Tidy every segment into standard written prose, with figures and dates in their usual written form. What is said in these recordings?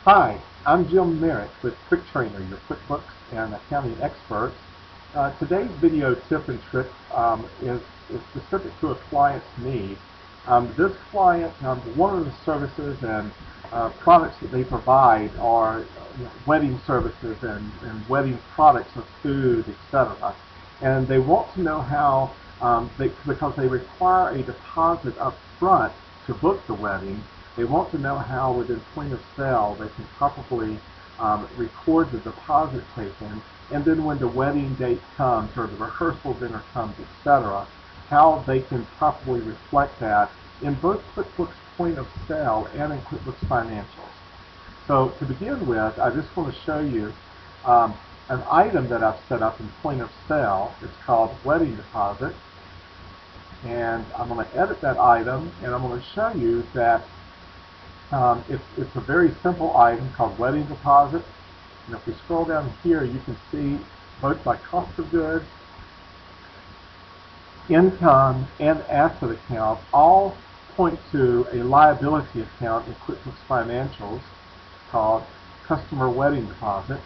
Hi, I'm Jim Merritt with QuickTrainer, your QuickBooks and accounting expert. Today's video tip and trick is specific to a client's need. This client, one of the services and products that they provide are wedding services and wedding products of food, etc. And they want to know how, because they require a deposit up front to book the wedding, they want to know how within point of sale they can properly record the deposit taken, and then when the wedding date comes or the rehearsal dinner comes, etc., how they can properly reflect that in both QuickBooks Point of Sale and in QuickBooks Financials. So to begin with, I just want to show you an item that I've set up in Point of Sale. It's called Wedding Deposit, and I'm going to edit that item, and I'm going to show you that it's a very simple item called Wedding Deposit. And if we scroll down here, you can see both my cost of goods, income, and asset account all point to a liability account in QuickBooks Financials called Customer Wedding Deposit.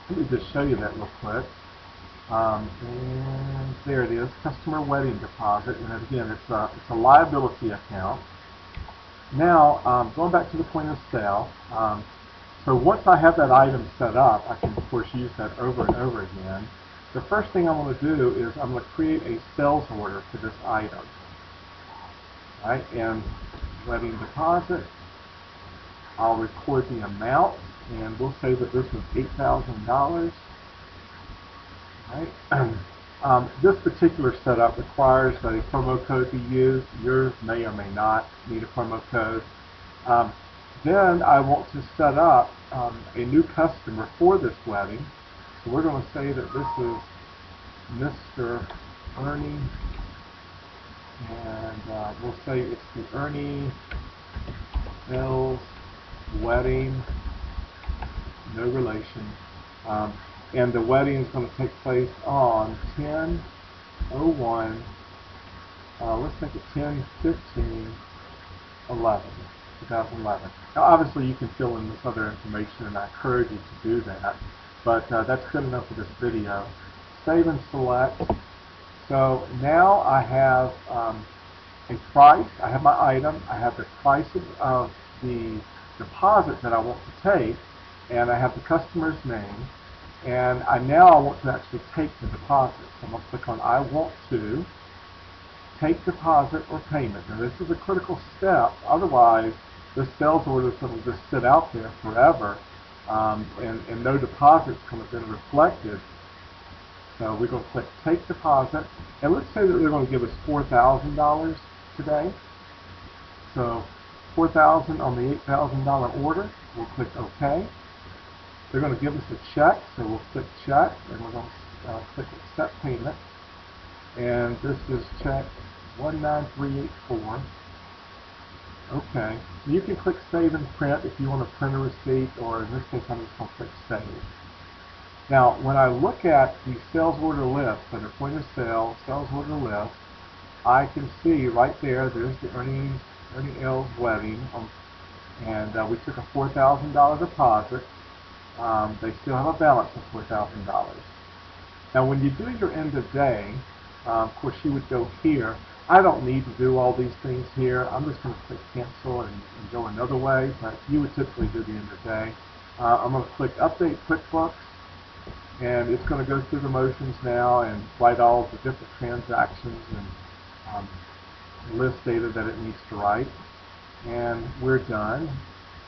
Let me just show you that real quick. And there it is, Customer Wedding Deposit. And again, it's a liability account. Now, going back to the point of sale, so once I have that item set up, I can, of course, use that over and over again. The first thing I'm going to do is I'm going to create a sales order for this item. All right, and wedding deposit, I'll record the amount, and we'll say that this was $8,000. All right. This particular setup requires that a promo code be used. Yours may or may not need a promo code. Then I want to set up a new customer for this wedding. So we're going to say that this is Mr. Ernie, and we'll say it's the Ernie L's wedding, no relation. And the wedding is going to take place on 10/01, let's make it 10/15/2011. Now obviously you can fill in this other information, and I encourage you to do that, but that's good enough for this video. Save and select. So now I have a price, I have my item, I have the price of the deposit that I want to take, and I have the customer's name. And now I want to actually take the deposit. So I'm going to click on I want to take deposit or payment. Now this is a critical step. Otherwise, this sales order is going to just sit out there forever, and no deposit is going to be reflected. So we're going to click take deposit. And let's say that they're going to give us $4,000 today. So $4,000 on the $8,000 order. We'll click OK. They're going to give us a check, so we'll click check, and we're going to click accept payment. And this is check 19384. Okay. You can click save and print if you want to print a receipt, or in this case I'm just going to click save. Now when I look at the sales order list, under point of sale, sales order list, I can see right there, there's the Ernie L's wedding, and we took a $4,000 deposit. They still have a balance of $4,000. Now when you do your end of day, of course you would go here. I don't need to do all these things here. I'm just going to click cancel and go another way, but you would typically do the end of day. I'm going to click update QuickBooks, and it's going to go through the motions now and write all the different transactions and list data that it needs to write. And we're done.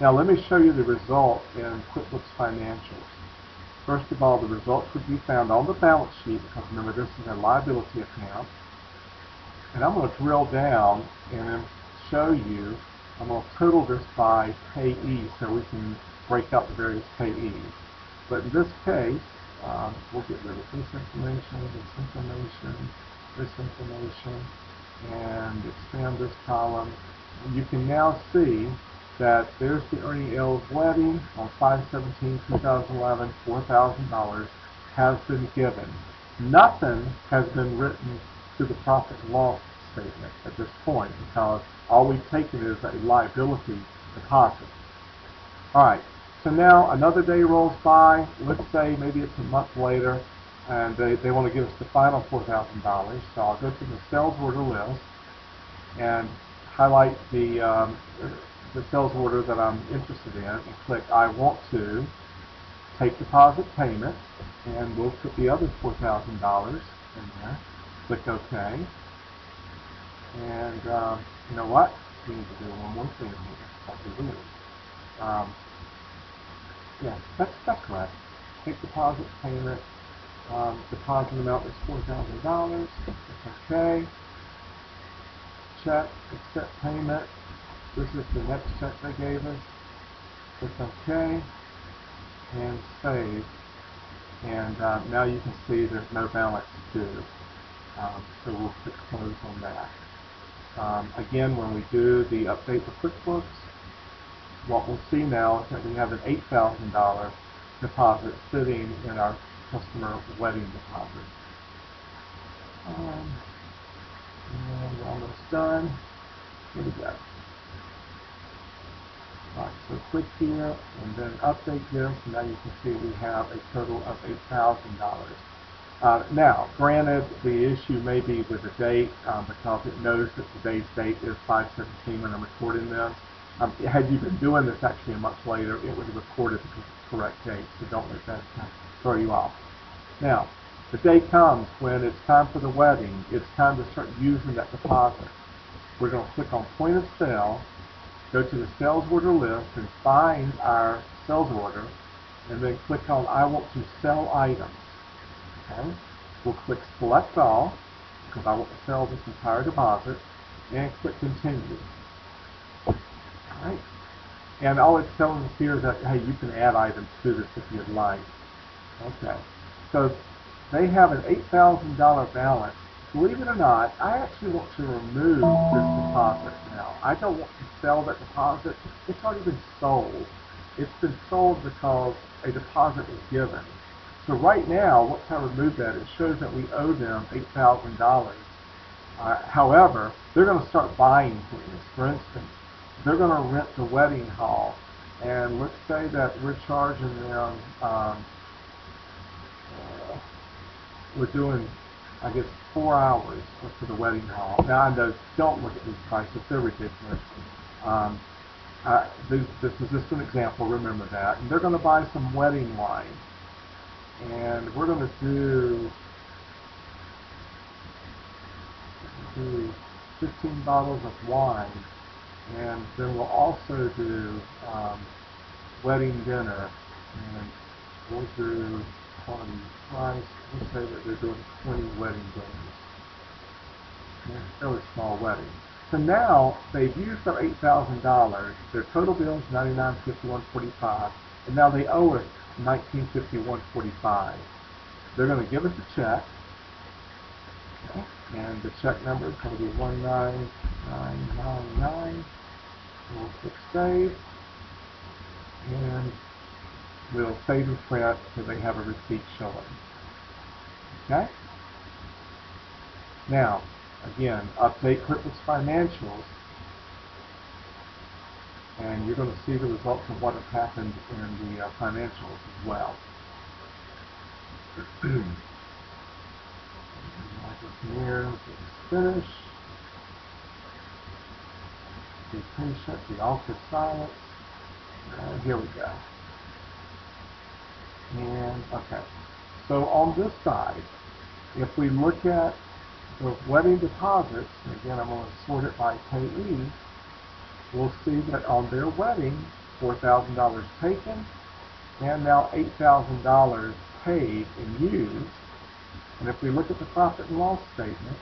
Now let me show you the result in QuickBooks Financials. First of all, the results would be found on the balance sheet, because remember this is a liability account. And I'm going to drill down and then show you, I'm going to total this by payee so we can break out the various payees. But in this case, we'll get rid of this information, and expand this column. And you can now see that there's the Ernie L's wedding on 5/17/2011, $4,000 has been given. Nothing has been written to the profit and loss statement at this point, because all we've taken is a liability deposit. Alright, So now another day rolls by. Let's say maybe it's a month later, and they want to give us the final $4,000. So I'll go to the sales order list and highlight the sales order that I'm interested in and click I want to take deposit payment, and we'll put the other $4,000 in there. Click OK. And you know what? We need to do one more thing here. Like we do. Yeah, that's correct. Take deposit payment. Deposit amount is $4,000. Click OK. Check, accept payment. This is the next check they gave us. Click OK and save. And now you can see there's no balance due. So we'll click close on that. Again, when we do the update for QuickBooks, what we'll see now is that we have an $8,000 deposit sitting in our customer wedding deposit. And we're almost done. Here we go. Alright, so click here and then update this, and now you can see we have a total of $8,000. Now, granted, the issue may be with the date because it knows that today's date is 5/17 when I'm recording this. Had you been doing this actually much later, it would have recorded the correct date, so don't let that throw you off. Now, the day comes when it's time for the wedding. It's time to start using that deposit. We're going to click on Point of Sale, go to the sales order list and find our sales order, and then click on I want to sell items. Okay? We'll click Select All, because I want to sell this entire deposit, and click Continue. Alright? And all it's telling us here is that, hey, you can add items to this if you'd like. Okay. So they have an $8,000 balance. Believe it or not, I actually want to remove this deposit now. I don't want to sell that deposit. It's already been sold. It's been sold because a deposit was given. So right now, once I remove that, it shows that we owe them $8,000. However, they're going to start buying things. For instance, they're going to rent the wedding hall, and let's say that we're charging them, we're doing, I guess, 4 hours for the wedding hall. Now I know, don't look at these prices, they're ridiculous. This is just an example, remember that. And they're going to buy some wedding wine. And we're going to do 15 bottles of wine. And then we'll also do wedding dinner. And we'll do 20 price. Let's say that they're doing 20 wedding dinners. Fairly small wedding. So now they've used their $8,000. Their total bill is $99.51.45, and now they owe us $19.51.45. They're going to give us a check, okay, and the check number is going to be 19999. We'll click save, and we'll save and print so they have a receipt showing. Okay. Now, again, update QuickBooks Financials, and you're going to see the results of what has happened in the financials as well. Here, finish. Be patient, be awkward silence. And here we go. And okay. So on this side, if we look at the wedding deposits, and again I'm going to sort it by payee, we'll see that on their wedding, $4,000 taken, and now $8,000 paid and used. And if we look at the profit and loss statement,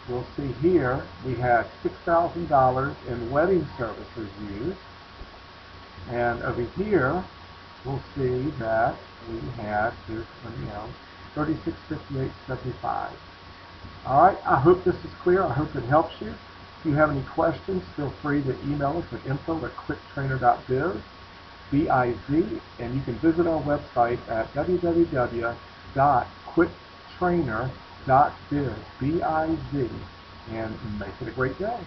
we'll see here we had $6,000 in wedding services used, and over here we'll see that we had this, $36.58.75. All right, I hope this is clear. I hope it helps you. If you have any questions, feel free to email us at info@quicktrainer.biz, B-I-Z, and you can visit our website at www.quicktrainer.biz, B-I-Z, and make it a great day.